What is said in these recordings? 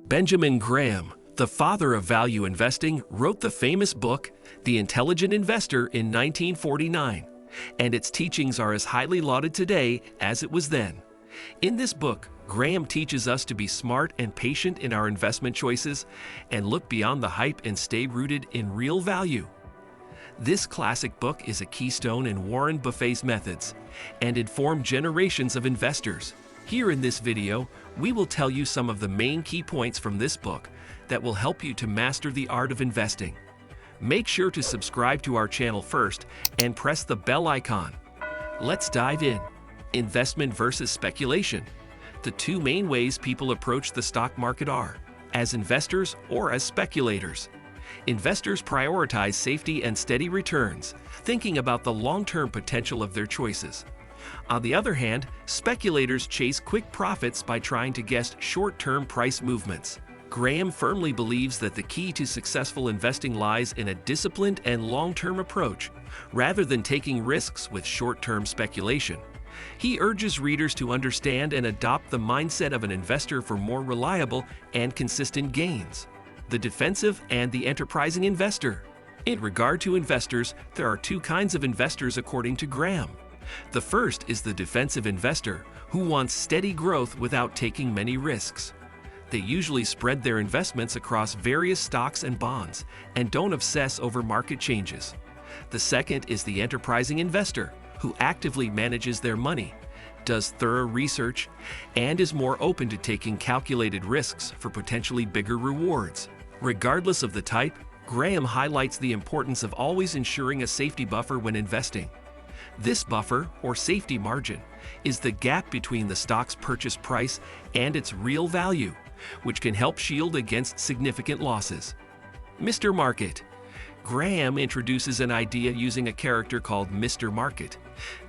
Benjamin Graham, the father of value investing, wrote the famous book, The Intelligent Investor, in 1949, and its teachings are as highly lauded today as it was then. In this book, Graham teaches us to be smart and patient in our investment choices and look beyond the hype and stay rooted in real value. This classic book is a keystone in Warren Buffett's methods and informed generations of investors. Here in this video, we will tell you some of the main key points from this book that will help you to master the art of investing. Make sure to subscribe to our channel first and press the bell icon. Let's dive in. Investment versus speculation. The two main ways people approach the stock market are as investors or as speculators. Investors prioritize safety and steady returns, thinking about the long-term potential of their choices. On the other hand, speculators chase quick profits by trying to guess short-term price movements. Graham firmly believes that the key to successful investing lies in a disciplined and long-term approach, rather than taking risks with short-term speculation. He urges readers to understand and adopt the mindset of an investor for more reliable and consistent gains. The defensive and the enterprising investor. In regard to investors, there are two kinds of investors according to Graham. The first is the defensive investor, who wants steady growth without taking many risks. They usually spread their investments across various stocks and bonds and don't obsess over market changes. The second is the enterprising investor, who actively manages their money, does thorough research, and is more open to taking calculated risks for potentially bigger rewards. Regardless of the type, Graham highlights the importance of always ensuring a safety buffer when investing. This buffer, or safety margin, is the gap between the stock's purchase price and its real value, which can help shield against significant losses. Mr. Market. Graham introduces an idea using a character called Mr. Market.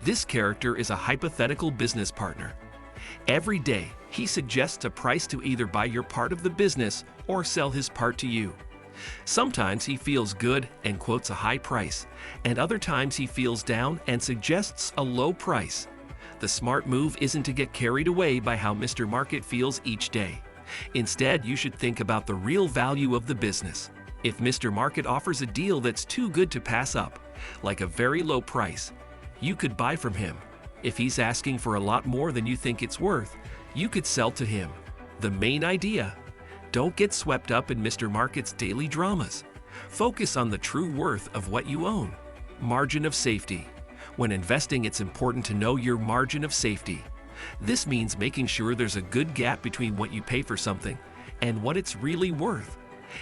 This character is a hypothetical business partner. Every day, he suggests a price to either buy your part of the business or sell his part to you. Sometimes he feels good and quotes a high price, and other times he feels down and suggests a low price. The smart move isn't to get carried away by how Mr. Market feels each day. Instead, you should think about the real value of the business. If Mr. Market offers a deal that's too good to pass up, like a very low price, you could buy from him. If he's asking for a lot more than you think it's worth, you could sell to him. The main idea: don't get swept up in Mr. Market's daily dramas. Focus on the true worth of what you own. Margin of safety. When investing, it's important to know your margin of safety. This means making sure there's a good gap between what you pay for something and what it's really worth.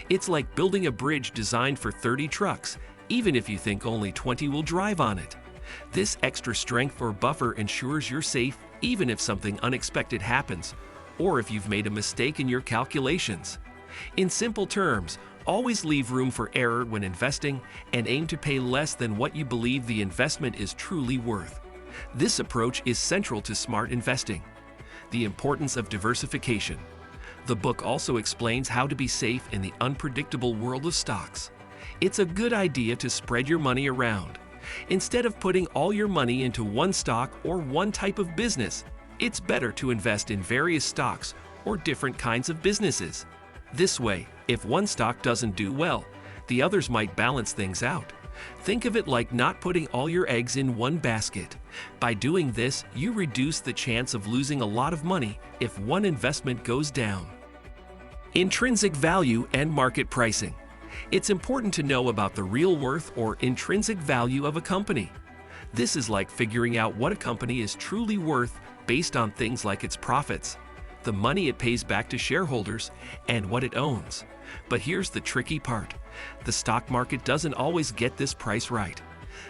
It's like building a bridge designed for 30 trucks, even if you think only 20 will drive on it. This extra strength or buffer ensures you're safe even if something unexpected happens, or if you've made a mistake in your calculations. In simple terms, always leave room for error when investing and aim to pay less than what you believe the investment is truly worth. This approach is central to smart investing. The importance of diversification. The book also explains how to be safe in the unpredictable world of stocks. It's a good idea to spread your money around. Instead of putting all your money into one stock or one type of business, it's better to invest in various stocks or different kinds of businesses. This way, if one stock doesn't do well, the others might balance things out. Think of it like not putting all your eggs in one basket. By doing this, you reduce the chance of losing a lot of money if one investment goes down. Intrinsic value and market pricing. It's important to know about the real worth or intrinsic value of a company. This is like figuring out what a company is truly worth based on things like its profits, the money it pays back to shareholders, and what it owns. But here's the tricky part. The stock market doesn't always get this price right.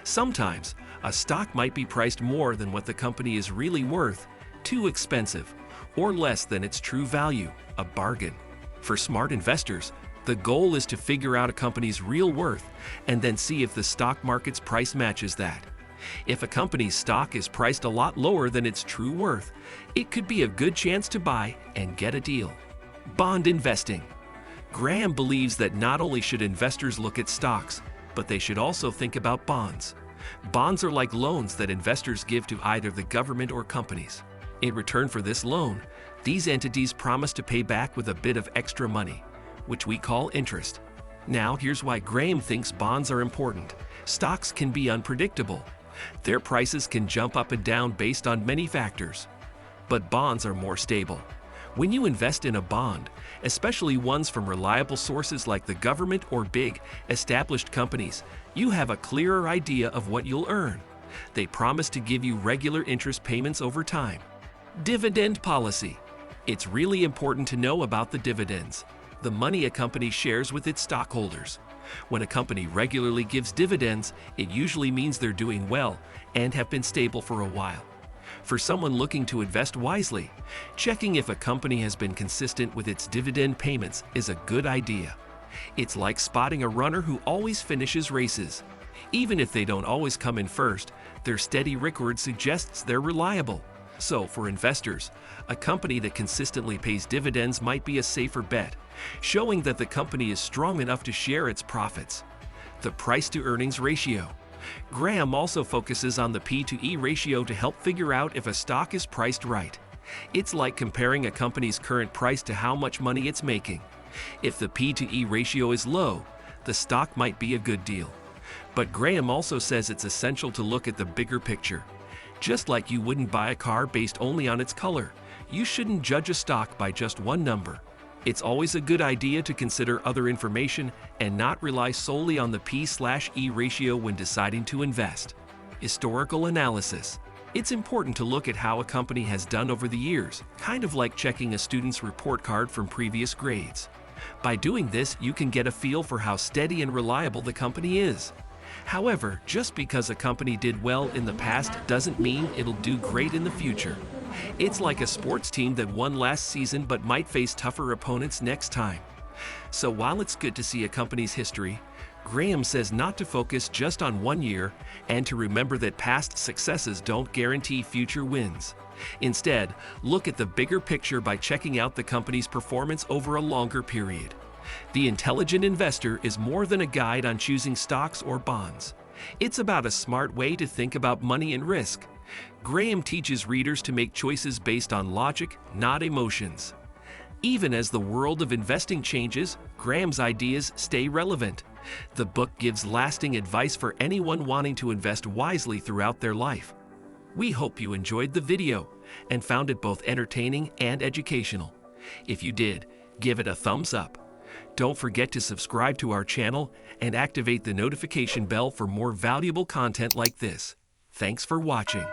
Sometimes, a stock might be priced more than what the company is really worth, too expensive, or less than its true value, a bargain. For smart investors, the goal is to figure out a company's real worth and then see if the stock market's price matches that. If a company's stock is priced a lot lower than its true worth, it could be a good chance to buy and get a deal. Bond investing. Graham believes that not only should investors look at stocks, but they should also think about bonds. Bonds are like loans that investors give to either the government or companies. In return for this loan, these entities promise to pay back with a bit of extra money, which we call interest. Now, here's why Graham thinks bonds are important. Stocks can be unpredictable. Their prices can jump up and down based on many factors. But bonds are more stable. When you invest in a bond, especially ones from reliable sources like the government or big, established companies, you have a clearer idea of what you'll earn. They promise to give you regular interest payments over time. Dividend policy. It's really important to know about the dividends, the money a company shares with its stockholders. When a company regularly gives dividends, it usually means they're doing well and have been stable for a while. For someone looking to invest wisely, checking if a company has been consistent with its dividend payments is a good idea. It's like spotting a runner who always finishes races. Even if they don't always come in first, their steady record suggests they're reliable. So, for investors, a company that consistently pays dividends might be a safer bet, showing that the company is strong enough to share its profits. The price-to-earnings ratio. Graham also focuses on the P/E ratio to help figure out if a stock is priced right. It's like comparing a company's current price to how much money it's making. If the P/E ratio is low, the stock might be a good deal. But Graham also says it's essential to look at the bigger picture. Just like you wouldn't buy a car based only on its color, you shouldn't judge a stock by just one number. It's always a good idea to consider other information and not rely solely on the P/E ratio when deciding to invest. Historical analysis. It's important to look at how a company has done over the years, kind of like checking a student's report card from previous grades. By doing this, you can get a feel for how steady and reliable the company is. However, just because a company did well in the past doesn't mean it'll do great in the future. It's like a sports team that won last season but might face tougher opponents next time. So while it's good to see a company's history, Graham says not to focus just on one year and to remember that past successes don't guarantee future wins. Instead, look at the bigger picture by checking out the company's performance over a longer period. The Intelligent Investor is more than a guide on choosing stocks or bonds. It's about a smart way to think about money and risk. Graham teaches readers to make choices based on logic, not emotions. Even as the world of investing changes, Graham's ideas stay relevant. The book gives lasting advice for anyone wanting to invest wisely throughout their life. We hope you enjoyed the video and found it both entertaining and educational. If you did, give it a thumbs up. Don't forget to subscribe to our channel and activate the notification bell for more valuable content like this. Thanks for watching.